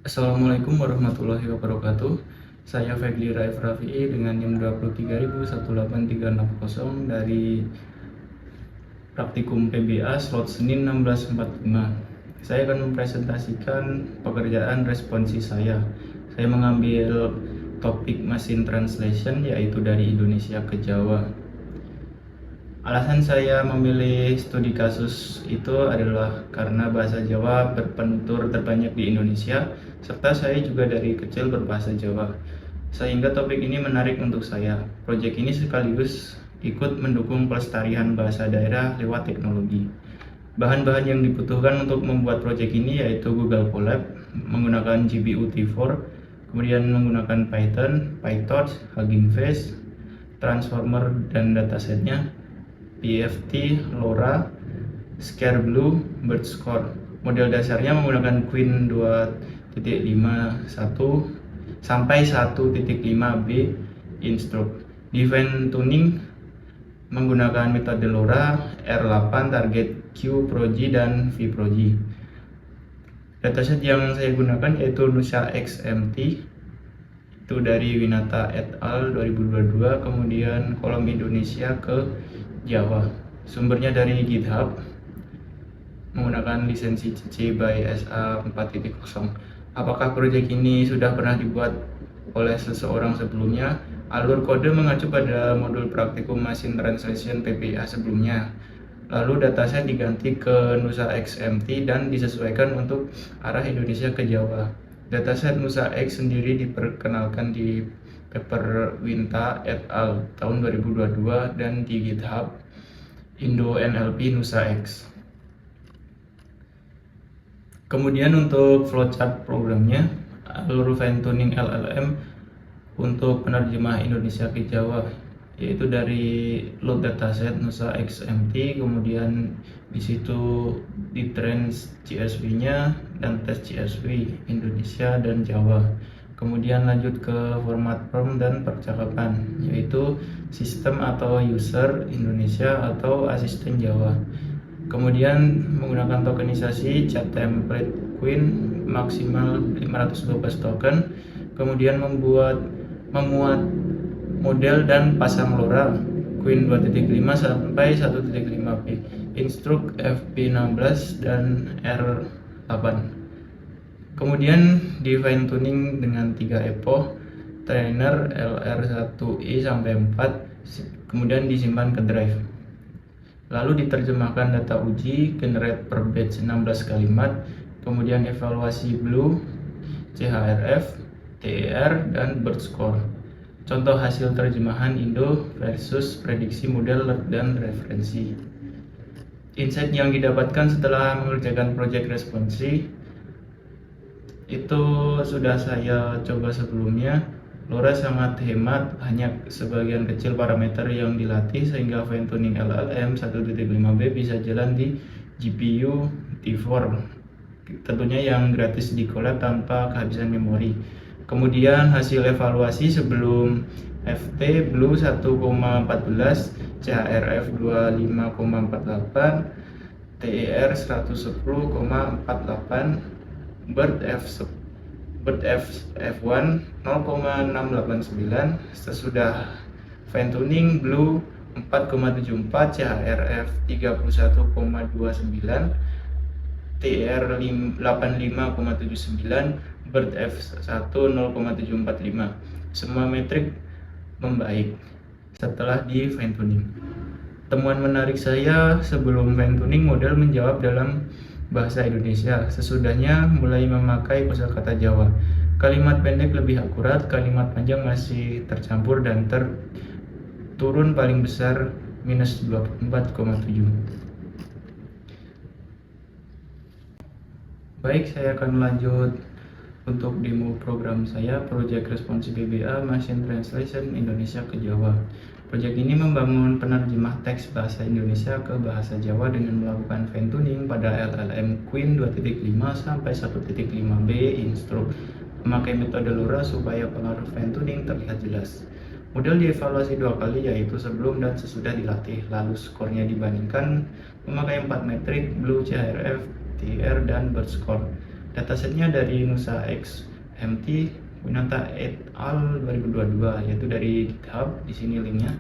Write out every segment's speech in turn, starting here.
Assalamualaikum warahmatullahi wabarakatuh. Saya Fegli Raif Rafi'i dengan NIM 2318360 dari Praktikum PBA slot Senin 1645. Saya akan mempresentasikan pekerjaan responsi saya. Saya mengambil topik Machine Translation yaitu dari Indonesia ke Jawa. Alasan saya memilih studi kasus itu adalah karena bahasa Jawa berpenutur terbanyak di Indonesia, serta saya juga dari kecil berbahasa Jawa. Sehingga topik ini menarik untuk saya. Proyek ini sekaligus ikut mendukung pelestarian bahasa daerah lewat teknologi. Bahan-bahan yang dibutuhkan untuk membuat proyek ini yaitu Google Colab, menggunakan GPU T4, kemudian menggunakan Python, PyTorch, Hugging Face, transformer dan datasetnya, PFT, LoRa, Scareblue, BirdScore. Model dasarnya menggunakan Queen 2.51 sampai 1.5b instruct. Define tuning menggunakan metode LoRa, R8, Target Q Pro-G dan V Pro-G. Dataset yang saya gunakan yaitu Nusa XMT, itu dari Winata et al 2022, kemudian kolom Indonesia ke Jawa. Sumbernya dari GitHub menggunakan lisensi CC by SA 4.0. Apakah proyek ini sudah pernah dibuat oleh seseorang sebelumnya? Alur kode mengacu pada modul praktikum Machine Translation PPA sebelumnya. Lalu dataset diganti ke Nusa XMT dan disesuaikan untuk arah Indonesia ke Jawa. Dataset Nusa X sendiri diperkenalkan di paper Winata et al. Tahun 2022 dan di GitHub Indo NLP Nusa X. Kemudian untuk flowchart programnya, alur fine tuning LLM untuk penerjemah Indonesia ke Jawa, yaitu dari load dataset Nusa XMT, kemudian di situ di trans CSV-nya dan tes CSV Indonesia dan Jawa. Kemudian lanjut ke format form dan percakapan, yaitu sistem atau user Indonesia atau asisten Jawa. Kemudian menggunakan tokenisasi chat template Queen maksimal 512 token. Kemudian memuat model dan pasang LoRa Queen 2.5 sampai 1.5p, instruct FP16 dan R8. Kemudian di fine tuning dengan 3 epoch, trainer LR1i sampai 4, kemudian disimpan ke drive. Lalu diterjemahkan data uji, generate per batch 16 kalimat, kemudian evaluasi Blue, CHRF, TER, dan BirdScore. Contoh hasil terjemahan Indo versus prediksi model dan referensi. Insight yang didapatkan setelah mengerjakan proyek responsi itu sudah saya coba sebelumnya. LoRa sangat hemat, hanya sebagian kecil parameter yang dilatih sehingga fine tuning LLM 1.5b bisa jalan di GPU T4, tentunya yang gratis di Colab tanpa kehabisan memori. Kemudian hasil evaluasi sebelum FT Blue 1,14, CHRF 25,48, TER 110,48, Bird F1 0,689. Sesudah fine tuning Blue 4,74, CHRF 31,29, TR 85,79, Bird F1 0,745. Semua metrik membaik setelah di fine tuning. Temuan menarik saya, sebelum fine tuning model menjawab dalam bahasa Indonesia, sesudahnya mulai memakai kosakata Jawa. Kalimat pendek lebih akurat, kalimat panjang masih tercampur dan turun paling besar minus 24,7. Baik, saya akan lanjut untuk demo program saya, Project Responsi PBA Machine Translation Indonesia ke Jawa. Proyek ini membangun penerjemah teks bahasa Indonesia ke bahasa Jawa dengan melakukan fine tuning pada LLM Queen 2.5 sampai 1.5b instruct, memakai metode LoRa supaya pengaruh fine tuning terlihat jelas. Model dievaluasi 2 kali, yaitu sebelum dan sesudah dilatih, lalu skornya dibandingkan memakai 4 metrik Blue, CHRF, TR, dan BirdScore. Datasetnya dari Nusa XMT Winata et al 2022, yaitu dari GitHub. Di sini linknya.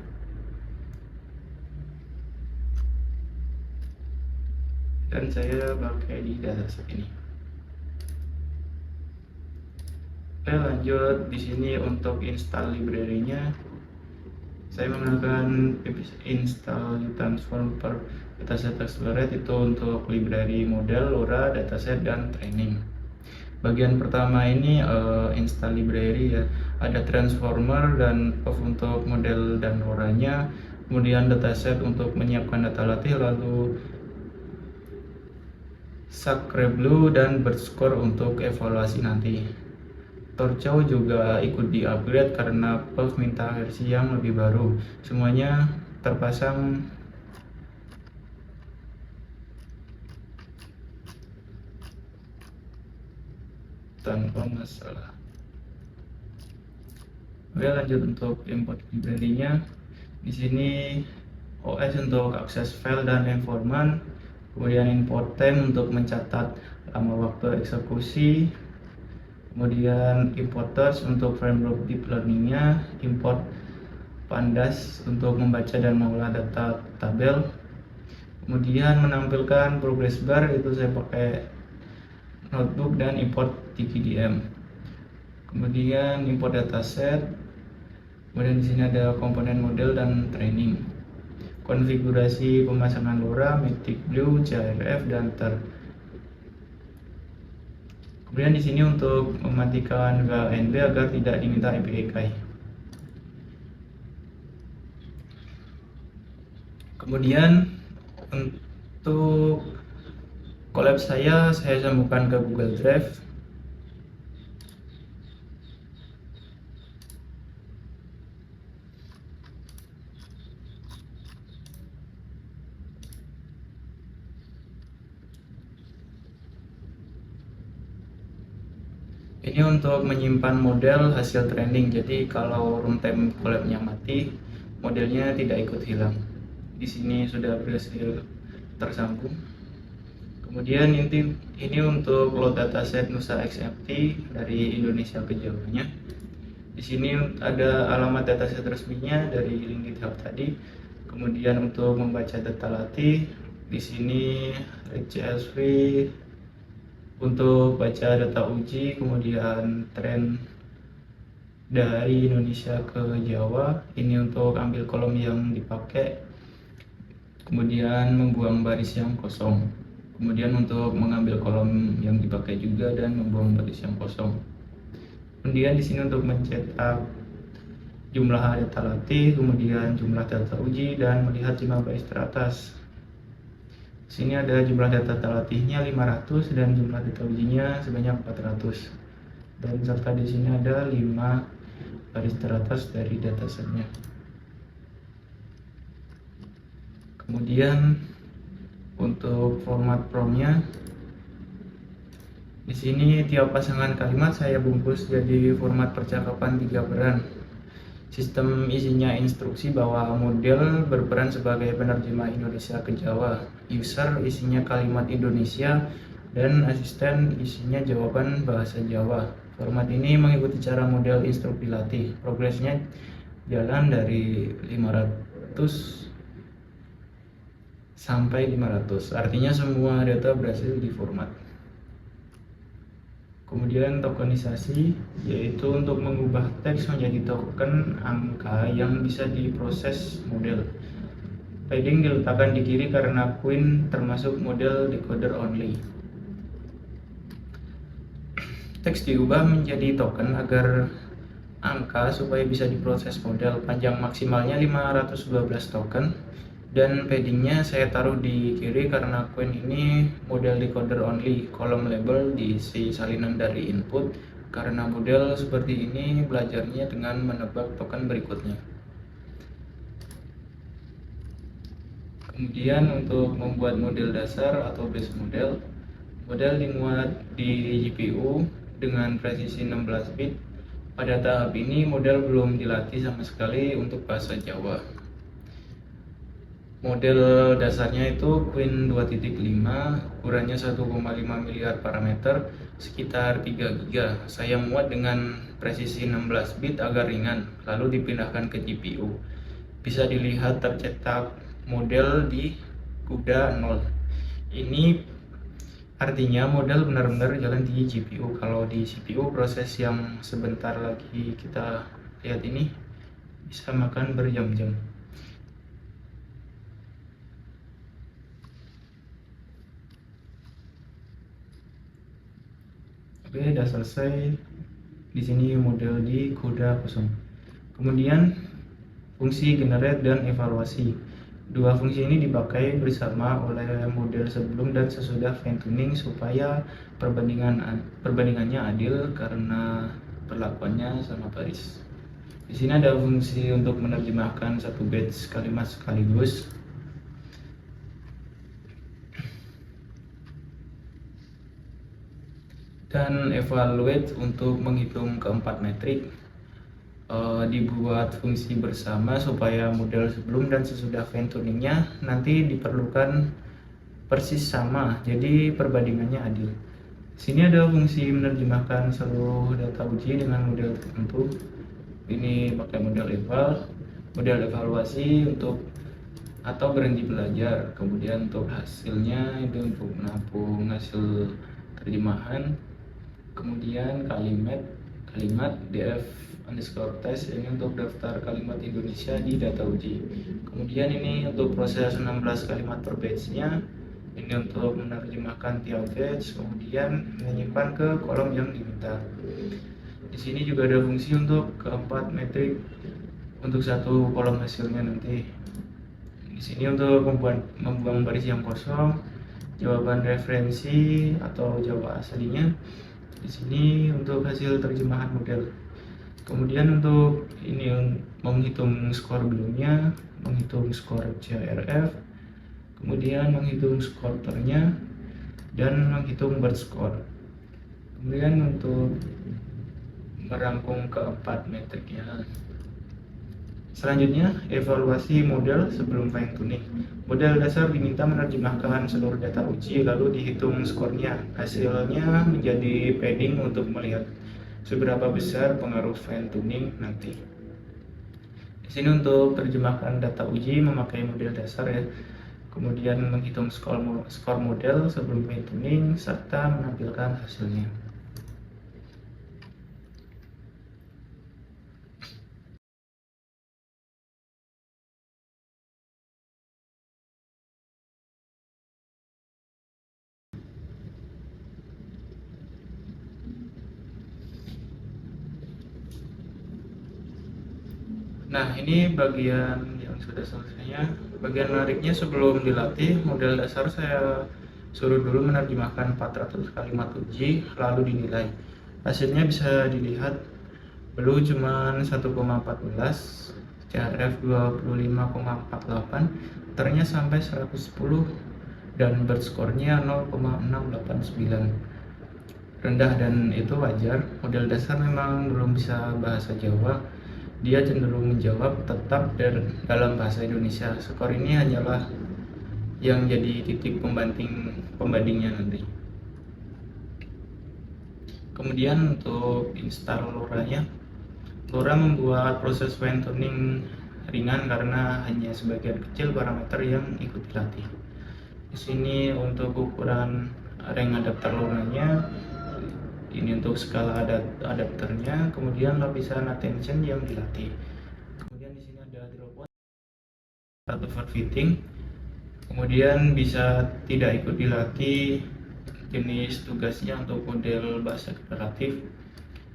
Dan saya pakai di dataset ini. Oke, lanjut. Di sini untuk install library-nya, saya menggunakan install transformer dataset explorer itu untuk library model, LoRa, dataset, dan training. Bagian pertama ini install library ya, ada transformer dan POV untuk model dan LoRa-nya, kemudian dataset untuk menyiapkan data latih, lalu Sacreblue dan BirdScore untuk evaluasi nanti. Torchow juga ikut di-upgrade karena POV minta versi yang lebih baru. Semuanya terpasang tanpa masalah. Oke, lanjut untuk import library-nya. Di sini OS untuk akses file dan informant, kemudian import time untuk mencatat lama waktu eksekusi, kemudian importers untuk framework deep learning-nya, import pandas untuk membaca dan mengolah data tabel, kemudian menampilkan progress bar, itu saya pakai notebook, dan import TKDM, kemudian import dataset, kemudian di sini ada komponen model dan training, konfigurasi pemasangan LoRa, Matic Blue, CRF, dan TER. Kemudian di sini untuk mematikan GNB agar tidak diminta API. Kemudian untuk collab saya sambungkan ke Google Drive. Ini untuk menyimpan model hasil training, jadi kalau runtime collab-nya mati, modelnya tidak ikut hilang. Di sini sudah berhasil tersambung. Kemudian ini untuk load dataset Nusa XMT dari Indonesia ke Jawanya. Di sini ada alamat dataset resminya dari link GitHub tadi. Kemudian untuk membaca data latih, di sini CSV untuk baca data uji, kemudian tren dari Indonesia ke Jawa, ini untuk ambil kolom yang dipakai, kemudian membuang baris yang kosong, kemudian untuk mengambil kolom yang dipakai juga dan membuang baris yang kosong. Kemudian di sini untuk mencetak jumlah data latih, kemudian jumlah data uji, dan melihat 5 baris teratas. Sini ada jumlah data latihnya 500 dan jumlah data ujinya sebanyak 400. Dan serta di sini ada 5 baris teratas dari datasetnya. Kemudian untuk format prompt-nya, di sini tiap pasangan kalimat saya bungkus jadi format percakapan 3 peran. Sistem isinya instruksi bahwa model berperan sebagai penerjemah Indonesia ke Jawa, user isinya kalimat Indonesia, dan asisten isinya jawaban bahasa Jawa. Format ini mengikuti cara model instruk dilatih. Progresnya jalan dari 500 sampai 500, artinya semua data berhasil diformat. Kemudian tokenisasi, yaitu untuk mengubah teks menjadi token angka yang bisa diproses model. Padding diletakkan di kiri karena Queen termasuk model decoder only. Teks diubah menjadi token agar angka supaya bisa diproses model. Panjang maksimalnya 512 token. Dan paddingnya saya taruh di kiri karena Queen ini model decoder only. Kolom label diisi salinan dari input, karena model seperti ini belajarnya dengan menebak token berikutnya. Kemudian untuk membuat model dasar atau base model, model dimuat di GPU dengan presisi 16 bit. Pada tahap ini model belum dilatih sama sekali untuk bahasa Jawa. Model dasarnya itu Queen 2.5, ukurannya 1,5 miliar parameter, sekitar 3 GB. Saya muat dengan presisi 16 bit agar ringan, lalu dipindahkan ke GPU. Bisa dilihat tercetak model di CUDA 0. Ini artinya model benar-benar jalan di GPU. Kalau di CPU, proses yang sebentar lagi kita lihat ini bisa makan berjam-jam. Oke, udah selesai. Di sini model di CUDA 0. Kemudian fungsi generate dan evaluasi. Dua fungsi ini dipakai bersama oleh model sebelum dan sesudah fine tuning supaya perbandingannya adil karena perlakuannya sama baris. Di sini ada fungsi untuk menerjemahkan satu batch kalimat sekaligus. Dan evaluate untuk menghitung keempat metrik. Dibuat fungsi bersama supaya model sebelum dan sesudah fine tuningnya nanti diperlukan persis sama, jadi perbandingannya adil. Sini ada fungsi menerjemahkan seluruh data uji dengan model tertentu. Ini pakai model evaluasi untuk atau berhenti belajar. Kemudian untuk hasilnya itu untuk menampung hasil terjemahan. Kemudian kalimat df_test ini untuk daftar kalimat Indonesia di data uji. Kemudian ini untuk proses 16 kalimat per batch-nya, ini untuk menerjemahkan tiap batch, kemudian menyimpan ke kolom yang diminta. Di sini juga ada fungsi untuk keempat metrik untuk satu kolom hasilnya nanti. Di sini untuk membuang baris yang kosong, jawaban referensi atau jawab aslinya. Di sini untuk hasil terjemahan model. Kemudian untuk ini menghitung skor belumnya, menghitung skor CRF, kemudian menghitung skor ternya, dan menghitung bird score. Kemudian untuk merangkum keempat metriknya. Selanjutnya, evaluasi model sebelum fine tuning. Model dasar diminta menerjemahkan seluruh data uji lalu dihitung skornya. Hasilnya menjadi padding untuk melihat seberapa besar pengaruh fine tuning nanti. Di sini untuk terjemahkan data uji memakai model dasar ya. Kemudian menghitung skor model sebelum fine tuning serta menampilkan hasilnya. Nah, ini bagian yang sudah selesainya. Bagian menariknya sebelum dilatih, model dasar saya suruh dulu menerjemahkan 400 kalimat uji, lalu dinilai. Hasilnya bisa dilihat, blue cuma 1,14, CRF 25,48, ternya sampai 110, dan bird score-nya 0,689. Rendah dan itu wajar, model dasar memang belum bisa bahasa Jawa. Dia cenderung menjawab tetap dalam bahasa Indonesia. Skor ini hanyalah yang jadi titik pembandingnya nanti. Kemudian untuk install LoRa-nya, LoRa membuat proses fine tuning ringan karena hanya sebagian kecil parameter yang ikut dilatih. Di sini untuk ukuran ring adapter LoRa-nya, ini untuk skala adapternya, kemudian lapisan attention yang dilatih. Kemudian di sini ada drop atau overfitting. Kemudian bisa tidak ikut dilatih, jenis tugasnya untuk model bahasa generatif,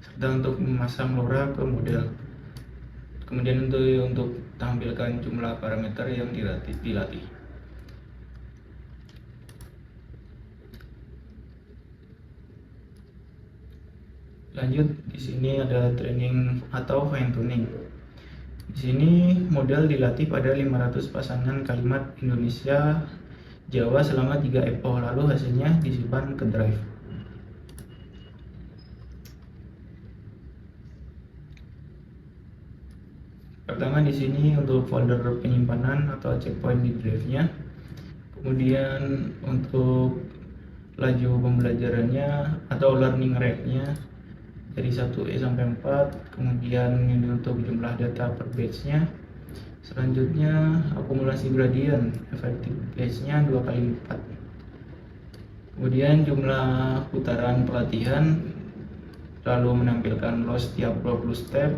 serta untuk memasang LoRa ke model. Kemudian untuk tampilkan jumlah parameter yang dilatih. Lanjut, di sini ada training atau fine tuning. Di sini model dilatih pada 500 pasangan kalimat Indonesia Jawa selama 3 epoch, lalu hasilnya disimpan ke drive. Pertama di sini untuk folder penyimpanan atau checkpoint di drive-nya. Kemudian untuk laju pembelajarannya atau learning rate-nya dari 1E sampai 4. Kemudian ini untuk jumlah data per batch-nya. Selanjutnya akumulasi gradient, efektif batch-nya 2 kali lipat. Kemudian jumlah putaran pelatihan, lalu menampilkan loss tiap 20 step.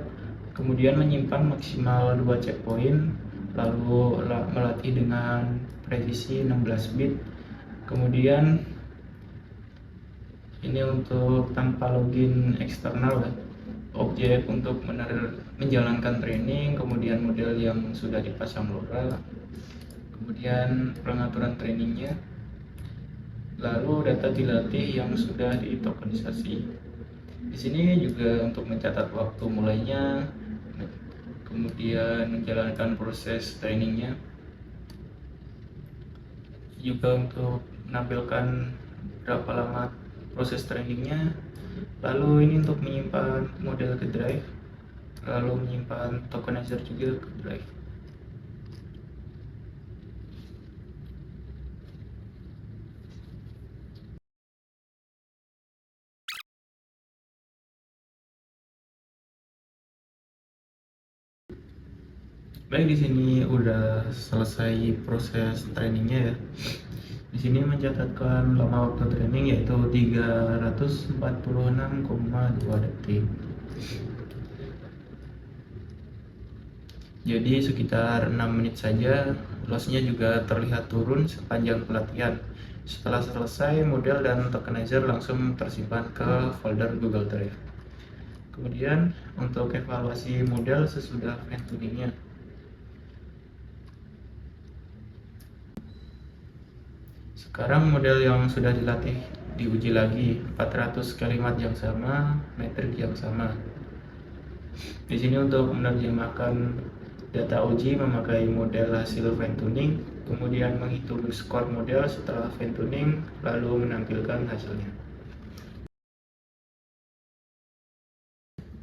Kemudian menyimpan maksimal 2 checkpoint, lalu melatih dengan presisi 16 bit. Kemudian ini untuk tanpa login eksternal ya, objek untuk menjalankan training, kemudian model yang sudah dipasang LoRa, kemudian pengaturan trainingnya, lalu data dilatih yang sudah ditokenisasi. Di sini juga untuk mencatat waktu mulainya, kemudian menjalankan proses trainingnya, juga untuk menampilkan berapa lama proses trainingnya, lalu ini untuk menyimpan model ke drive, lalu menyimpan tokenizer juga ke drive. Baik, di sini udah selesai proses trainingnya ya. Di sini mencatatkan lama waktu training yaitu 346,2 detik. Jadi sekitar 6 menit saja, lossnya juga terlihat turun sepanjang pelatihan. Setelah selesai, model dan tokenizer langsung tersimpan ke folder Google Drive. Kemudian untuk evaluasi model sesudah fine tuningnya. Sekarang model yang sudah dilatih diuji lagi, 400 kalimat yang sama, metrik yang sama. Di sini untuk menerjemahkan data uji memakai model hasil fine tuning, kemudian menghitung skor model setelah fine tuning, lalu menampilkan hasilnya.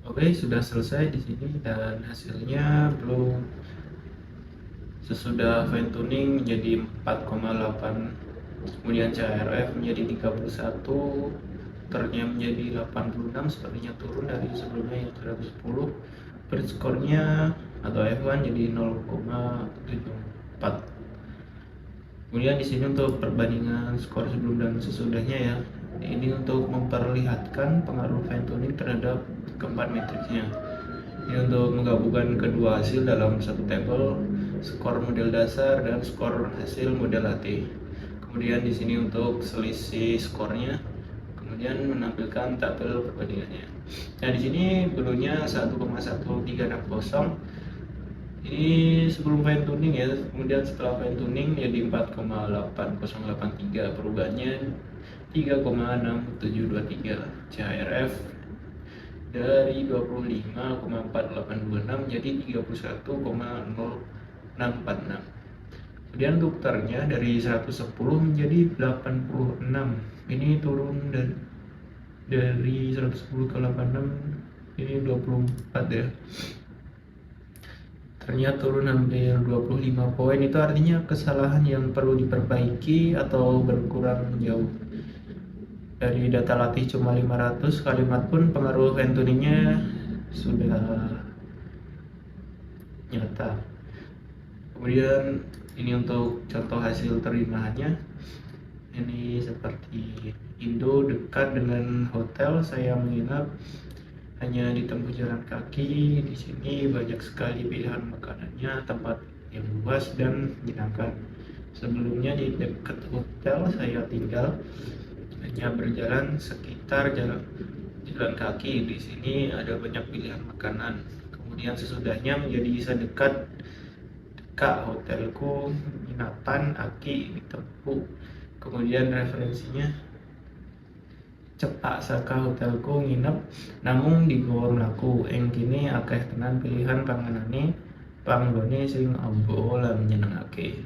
Oke, sudah selesai di sini dan hasilnya belum sesudah fine tuning menjadi 4,8, kemudian CRF menjadi 31, ternya menjadi 86, sepertinya turun dari sebelumnya yang 110. Per skornya atau F1 jadi 0,74. Kemudian di sini untuk perbandingan skor sebelum dan sesudahnya ya. Ini untuk memperlihatkan pengaruh fine tuning terhadap keempat matriksnya. Ini untuk menggabungkan kedua hasil dalam satu tabel, skor model dasar dan skor hasil model AT. Kemudian di sini untuk selisih skornya, kemudian menampilkan tabel perbandingannya. Nah, di sini dulunya 1,1360. Ini sebelum fine tuning ya, kemudian setelah fine tuning jadi 4,8083, perubahannya 3,6723. CHRF dari 25,4826 jadi 31,0646. Kemudian untuk ternya dari 110 menjadi 86. Ini turun dari 110 ke 86, ini 24 ya. Ternyata turun hampir 25 poin. Itu artinya kesalahan yang perlu diperbaiki atau berkurang jauh. Dari data latih cuma 500 kalimat pun pengaruh fine tuningnya sudah nyata. Kemudian ini untuk contoh hasil terjemahannya. Ini seperti Indo dekat dengan hotel saya menginap, hanya ditempuh jalan kaki. Di sini banyak sekali pilihan makanannya, tempat yang luas dan menyenangkan. Sebelumnya di dekat hotel saya tinggal, hanya berjalan sekitar jalan kaki. Di sini ada banyak pilihan makanan. Kemudian sesudahnya menjadi sedekat hotelku, penginapan aki ditempuh. Kemudian referensinya cepak saka hotelku nginep namun di goa mlaku ing kene akeh tenan pilihan panganane panggone sing amba lan nyenengake.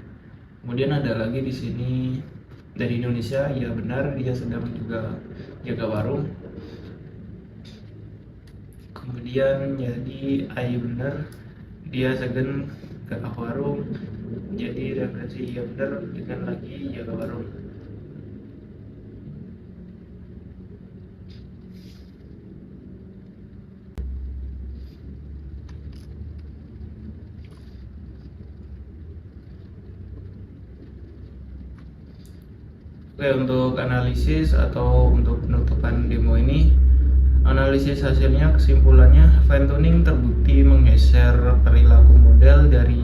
Kemudian ada lagi di sini dari Indonesia, ya benar dia sedang juga jaga warung. Kemudian jadi benar dia segan ke warung, jadi referensi iya bener dengan lagi jaga warung. Oke, untuk analisis atau untuk penutupan demo ini, analisis hasilnya kesimpulannya fine tuning terbukti menggeser perilaku model dari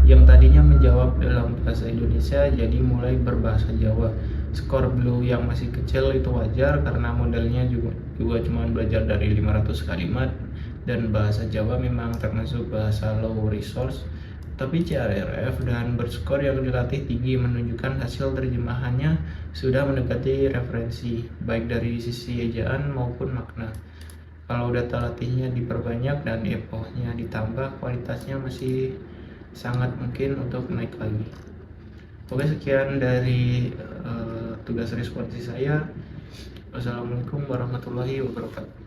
yang tadinya menjawab dalam bahasa Indonesia jadi mulai berbahasa Jawa. Skor blue yang masih kecil itu wajar karena modelnya juga cuma belajar dari 500 kalimat dan bahasa Jawa memang termasuk bahasa low resource. Tapi CRRF dan berskor yang dilatih tinggi menunjukkan hasil terjemahannya sudah mendekati referensi, baik dari sisi ejaan maupun makna. Kalau data latihnya diperbanyak dan epochnya ditambah, kualitasnya masih sangat mungkin untuk naik lagi. Oke, sekian dari tugas responsi saya. Wassalamualaikum warahmatullahi wabarakatuh.